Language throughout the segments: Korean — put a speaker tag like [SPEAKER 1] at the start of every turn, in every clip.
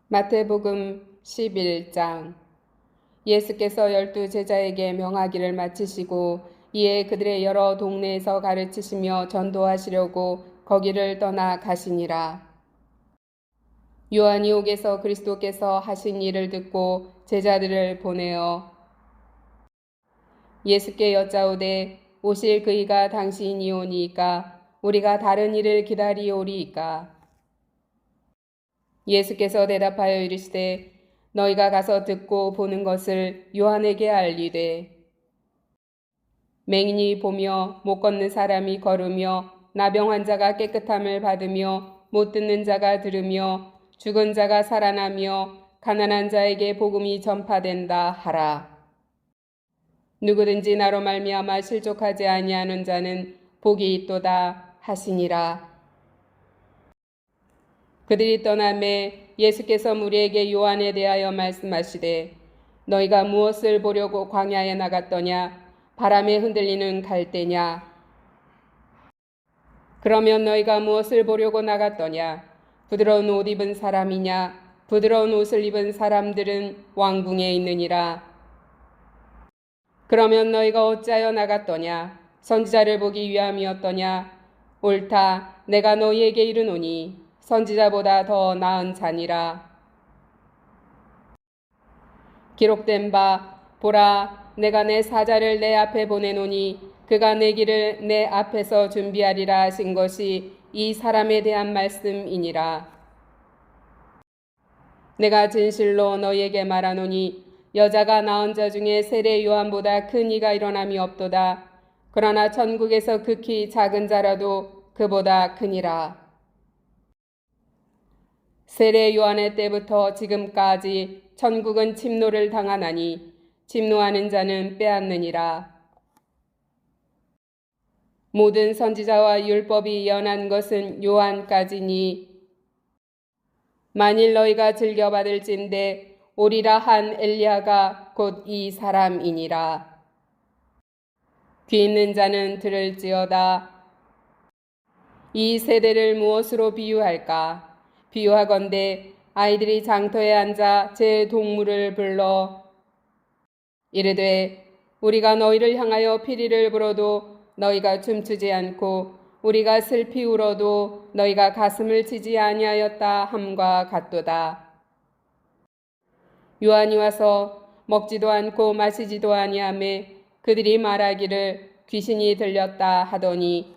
[SPEAKER 1] 마태복음 11장. 예수께서 12제자에게 명하기를 마치시고 이에 그들의 여러 동네에서 가르치시며 전도하시려고 거기를 떠나 가시니라. 요한이 옥에서 그리스도께서 하신 일을 듣고 제자들을 보내어 예수께 여짜오되 오실 그이가 당신이오니이까 우리가 다른 일을 기다리오리이까. 예수께서 대답하여 이르시되 너희가 가서 듣고 보는 것을 요한에게 알리되 맹인이 보며 못 걷는 사람이 걸으며 나병 환자가 깨끗함을 받으며 못 듣는 자가 들으며 죽은 자가 살아나며 가난한 자에게 복음이 전파된다 하라. 누구든지 나로 말미암아 실족하지 아니하는 자는 복이 있도다 하시니라. 그들이 떠나매 예수께서 무리에게 요한에 대하여 말씀하시되 너희가 무엇을 보려고 광야에 나갔더냐? 바람에 흔들리는 갈대냐? 그러면 너희가 무엇을 보려고 나갔더냐? 부드러운 옷 입은 사람이냐? 부드러운 옷을 입은 사람들은 왕궁에 있느니라. 그러면 너희가 어찌하여 나갔더냐? 선지자를 보기 위함이었더냐? 옳다, 내가 너희에게 이르노니 선지자보다 더 나은 자니라. 기록된 바 보라, 내가 내 사자를 내 앞에 보내노니 그가 내 길을 내 앞에서 준비하리라 하신 것이 이 사람에 대한 말씀이니라. 내가 진실로 너희에게 말하노니 여자가 낳은 자 중에 세례 요한보다 큰 이가 일어남이 없도다. 그러나 천국에서 극히 작은 자라도 그보다 크니라. 세례 요한의 때부터 지금까지 천국은 침노를 당하나니 침노하는 자는 빼앗느니라. 모든 선지자와 율법이 예언한 것은 요한까지니 만일 너희가 즐겨받을진대 오리라 한 엘리야가 곧 이 사람이니라. 귀 있는 자는 들을지어다. 이 세대를 무엇으로 비유할까? 비유하건대 아이들이 장터에 앉아 제 동물을 불러 이르되 우리가 너희를 향하여 피리를 불어도 너희가 춤추지 않고 우리가 슬피 울어도 너희가 가슴을 치지 아니하였다 함과 같도다. 요한이 와서 먹지도 않고 마시지도 아니하매 그들이 말하기를 귀신이 들렸다 하더니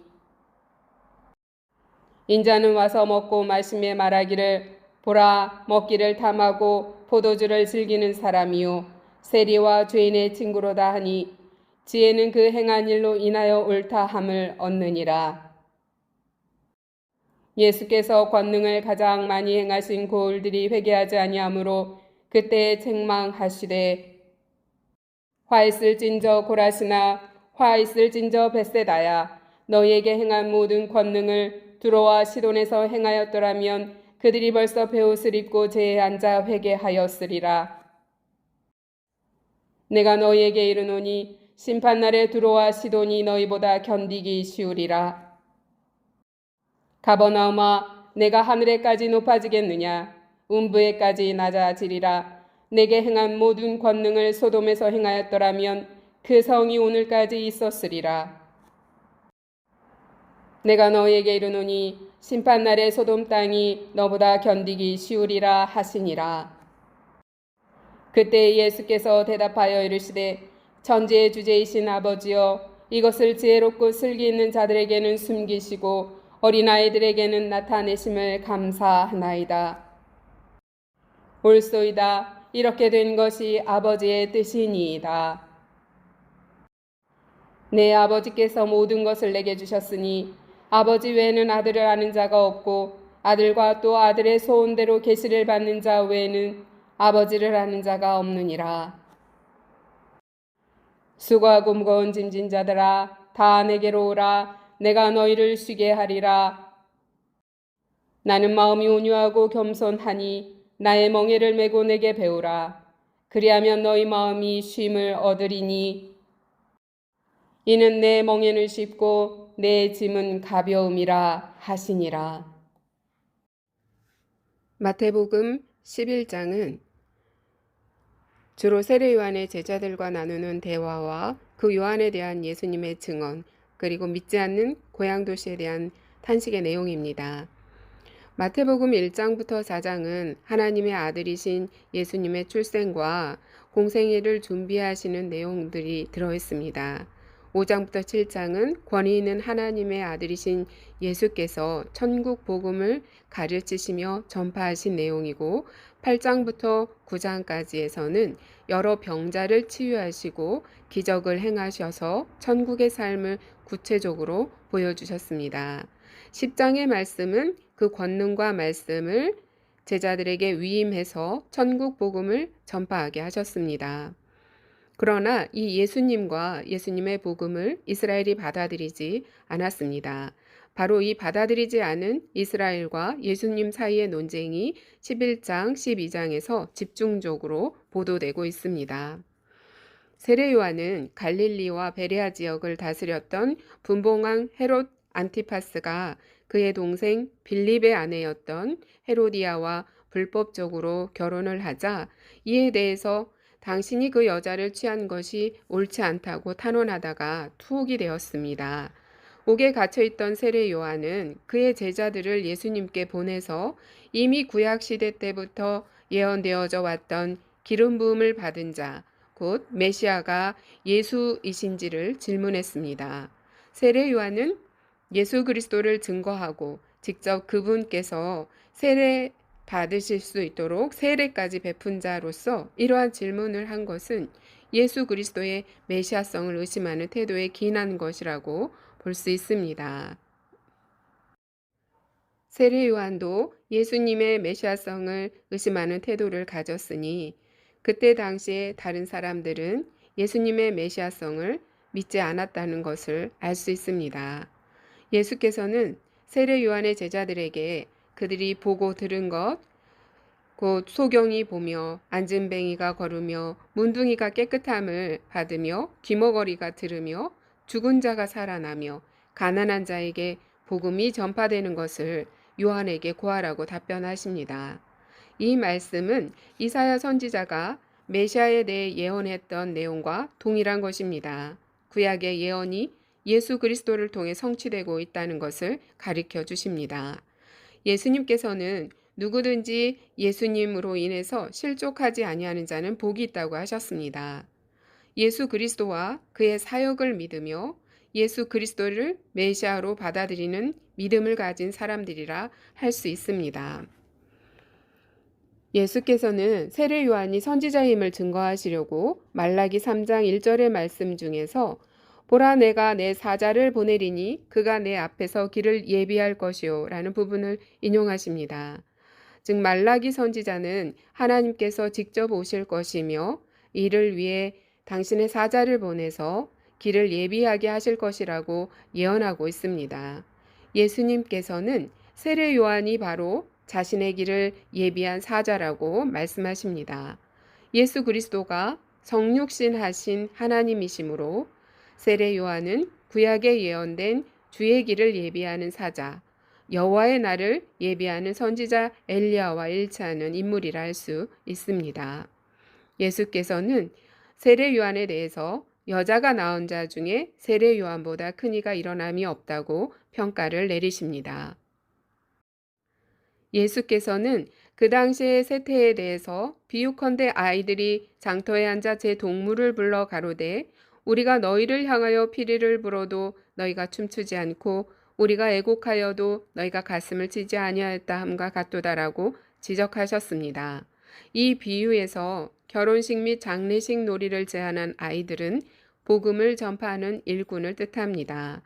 [SPEAKER 1] 인자는 와서 먹고 마시며 말하기를 보라, 먹기를 탐하고 포도주를 즐기는 사람이요 세리와 죄인의 친구로다 하니 지혜는 그 행한 일로 인하여 옳다 함을 얻느니라. 예수께서 권능을 가장 많이 행하신 고을들이 회개하지 아니하므로 그때에 책망하시되 화 있을진저 고라시나 화 있을진저 벳세다야 너희에게 행한 모든 권능을 두로와 시돈에서 행하였더라면 그들이 벌써 베옷을 입고 제에 앉아 회개하였으리라. 내가 너희에게 이르노니 심판날에 두로와 시돈이 너희보다 견디기 쉬우리라. 가버나움아, 내가 하늘에까지 높아지겠느냐? 음부에까지 낮아지리라. 내게 행한 모든 권능을 소돔에서 행하였더라면 그 성이 오늘까지 있었으리라. 내가 너희에게 이르노니 심판날에 소돔 땅이 너보다 견디기 쉬우리라 하시니라. 그때 예수께서 대답하여 이르시되 천지의 주제이신 아버지여 이것을 지혜롭고 슬기 있는 자들에게는 숨기시고 어린아이들에게는 나타내심을 감사하나이다. 옳소이다. 이렇게 된 것이 아버지의 뜻이니이다. 내 아버지께서 모든 것을 내게 주셨으니 아버지 외에는 아들을 아는 자가 없고 아들과 또 아들의 소원대로 계시를 받는 자 외에는 아버지를 아는 자가 없느니라. 수고하고 무거운 짐진 자들아 다 내게로 오라. 내가 너희를 쉬게 하리라. 나는 마음이 온유하고 겸손하니 나의 멍에를 메고 내게 배우라. 그리하면 너희 마음이 쉼을 얻으리니 이는 내 멍에는 쉽고 내 짐은 가벼움이라 하시니라. 마태복음 11장은 주로 세례 요한의 제자들과 나누는 대화와 그 요한에 대한 예수님의 증언, 그리고 믿지 않는 고향 도시에 대한 탄식의 내용입니다. 마태복음 1장부터 4장은 하나님의 아들이신 예수님의 출생과 공생애를 준비하시는 내용들이 들어있습니다. 5장부터 7장은 권위 있는 하나님의 아들이신 예수께서 천국 복음을 가르치시며 전파하신 내용이고, 8장부터 9장까지에서는 여러 병자를 치유하시고 기적을 행하셔서 천국의 삶을 구체적으로 보여주셨습니다. 10장의 말씀은 그 권능과 말씀을 제자들에게 위임해서 천국 복음을 전파하게 하셨습니다. 그러나 이 예수님과 예수님의 복음을 이스라엘이 받아들이지 않았습니다. 바로 이 받아들이지 않은 이스라엘과 예수님 사이의 논쟁이 11장, 12장에서 집중적으로 보도되고 있습니다. 세례 요한은 갈릴리와 베레아 지역을 다스렸던 분봉왕 헤롯 안티파스가 그의 동생 빌립의 아내였던 헤로디아와 불법적으로 결혼을 하자, 이에 대해서 당신이 그 여자를 취한 것이 옳지 않다고 탄원하다가 투옥이 되었습니다. 옥에 갇혀있던 세례 요한은 그의 제자들을 예수님께 보내서 이미 구약시대 때부터 예언되어져 왔던 기름 부음을 받은 자, 곧 메시아가 예수이신지를 질문했습니다. 세례 요한은 예수 그리스도를 증거하고 직접 그분께서 세례 받으실 수 있도록 세례까지 베푼 자로서 이러한 질문을 한 것은 예수 그리스도의 메시아성을 의심하는 태도에 기인한 것이라고 볼 수 있습니다. 세례 요한도 예수님의 메시아성을 의심하는 태도를 가졌으니 그때 당시에 다른 사람들은 예수님의 메시아성을 믿지 않았다는 것을 알 수 있습니다. 예수께서는 세례 요한의 제자들에게 그들이 보고 들은 것, 곧 소경이 보며 안진뱅이가 걸으며 문둥이가 깨끗함을 받으며 귀머거리가 들으며 죽은 자가 살아나며 가난한 자에게 복음이 전파되는 것을 요한에게 고하라고 답변하십니다. 이 말씀은 이사야 선지자가 메시아에 대해 예언했던 내용과 동일한 것입니다. 구약의 예언이 예수 그리스도를 통해 성취되고 있다는 것을 가르쳐 주십니다. 예수님께서는 누구든지 예수님으로 인해서 실족하지 아니하는 자는 복이 있다고 하셨습니다. 예수 그리스도와 그의 사역을 믿으며 예수 그리스도를 메시아로 받아들이는 믿음을 가진 사람들이라 할 수 있습니다. 예수께서는 세례 요한이 선지자임을 증거하시려고 말라기 3장 1절의 말씀 중에서 보라 내가 내 사자를 보내리니 그가 내 앞에서 길을 예비할 것이요 라는 부분을 인용하십니다. 즉 말라기 선지자는 하나님께서 직접 오실 것이며 이를 위해 당신의 사자를 보내서 길을 예비하게 하실 것이라고 예언하고 있습니다. 예수님께서는 세례 요한이 바로 자신의 길을 예비한 사자라고 말씀하십니다. 예수 그리스도가 성육신하신 하나님이시므로 세례 요한은 구약에 예언된 주의 길을 예비하는 사자, 여호와의 날을 예비하는 선지자 엘리야와 일치하는 인물이라 할 수 있습니다. 예수께서는 세례 요한에 대해서 여자가 낳은 자 중에 세례 요한보다 큰 이가 일어남이 없다고 평가를 내리십니다. 예수께서는 그 당시의 세태에 대해서 비유컨대 아이들이 장터에 앉아 제 동물을 불러 가로되 우리가 너희를 향하여 피리를 불어도 너희가 춤추지 않고 우리가 애곡하여도 너희가 가슴을 치지 아니하였다 함과 같도다라고 지적하셨습니다. 이 비유에서 결혼식 및 장례식 놀이를 제한한 아이들은 복음을 전파하는 일꾼을 뜻합니다.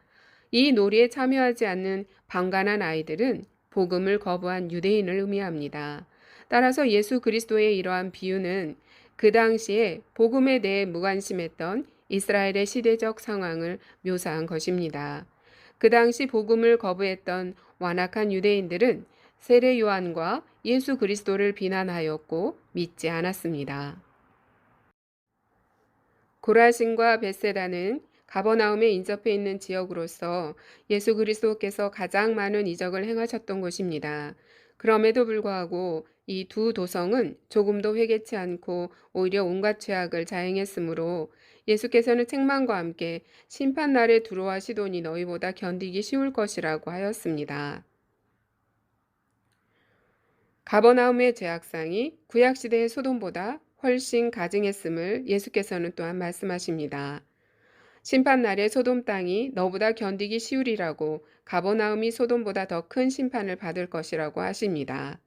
[SPEAKER 1] 이 놀이에 참여하지 않는 방관한 아이들은 복음을 거부한 유대인을 의미합니다. 따라서 예수 그리스도의 이러한 비유는 그 당시에 복음에 대해 무관심했던 이스라엘의 시대적 상황을 묘사한 것입니다. 그 당시 복음을 거부했던 완악한 유대인들은 세례 요한과 예수 그리스도를 비난하였고 믿지 않았습니다. 고라신과 벳세다는 가버나움에 인접해 있는 지역으로서 예수 그리스도께서 가장 많은 이적을 행하셨던 곳입니다. 그럼에도 불구하고 이 두 도성은 조금도 회개치 않고 오히려 온갖 죄악을 자행했으므로 예수께서는 책망과 함께 심판날에 두로와 시돈이 너희보다 견디기 쉬울 것이라고 하였습니다. 가버나움의 죄악상이 구약시대의 소돔보다 훨씬 가증했음을 예수께서는 또한 말씀하십니다. 심판날에 소돔 땅이 너보다 견디기 쉬우리라고 가버나움이 소돔보다 더 큰 심판을 받을 것이라고 하십니다.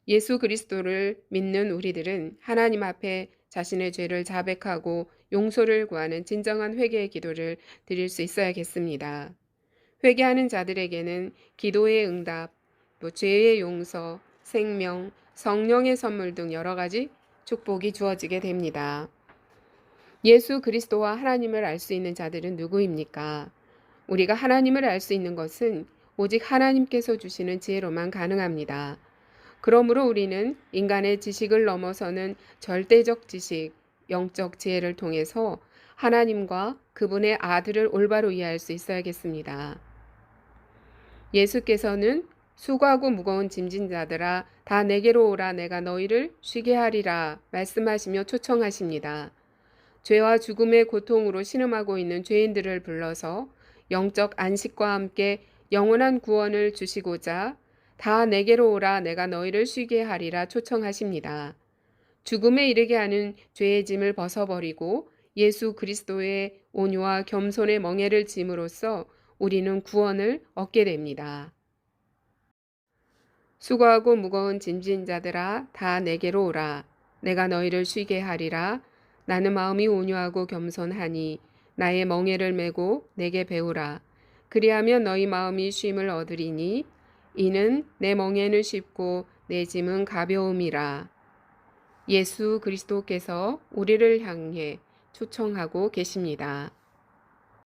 [SPEAKER 1] 예수 그리스도를 믿는 우리들은 하나님 앞에 자신의 죄를 자백하고 용서를 구하는 진정한 회개의 기도를 드릴 수 있어야겠습니다. 회개하는 자들에게는 기도의 응답, 또 죄의 용서, 생명, 성령의 선물 등 여러 가지 축복이 주어지게 됩니다. 예수 그리스도와 하나님을 알 수 있는 자들은 누구입니까? 우리가 하나님을 알 수 있는 것은 오직 하나님께서 주시는 지혜로만 가능합니다. 그러므로 우리는 인간의 지식을 넘어서는 절대적 지식, 영적 지혜를 통해서 하나님과 그분의 아들을 올바로 이해할 수 있어야겠습니다. 예수께서는 수고하고 무거운 짐진 자들아 다 내게로 오라 내가 너희를 쉬게 하리라 말씀하시며 초청하십니다. 죄와 죽음의 고통으로 신음하고 있는 죄인들을 불러서 영적 안식과 함께 영원한 구원을 주시고자 다 내게로 오라 내가 너희를 쉬게 하리라 초청하십니다. 죽음에 이르게 하는 죄의 짐을 벗어버리고 예수 그리스도의 온유와 겸손의 멍에를 짐으로써 우리는 구원을 얻게 됩니다. 수고하고 무거운 짐진 자들아 다 내게로 오라 내가 너희를 쉬게 하리라 나는 마음이 온유하고 겸손하니 나의 멍에를 메고 내게 배우라 그리하면 너희 마음이 쉼을 얻으리니 이는 내 멍에는 쉽고 내 짐은 가벼움이라. 예수 그리스도께서 우리를 향해 초청하고 계십니다.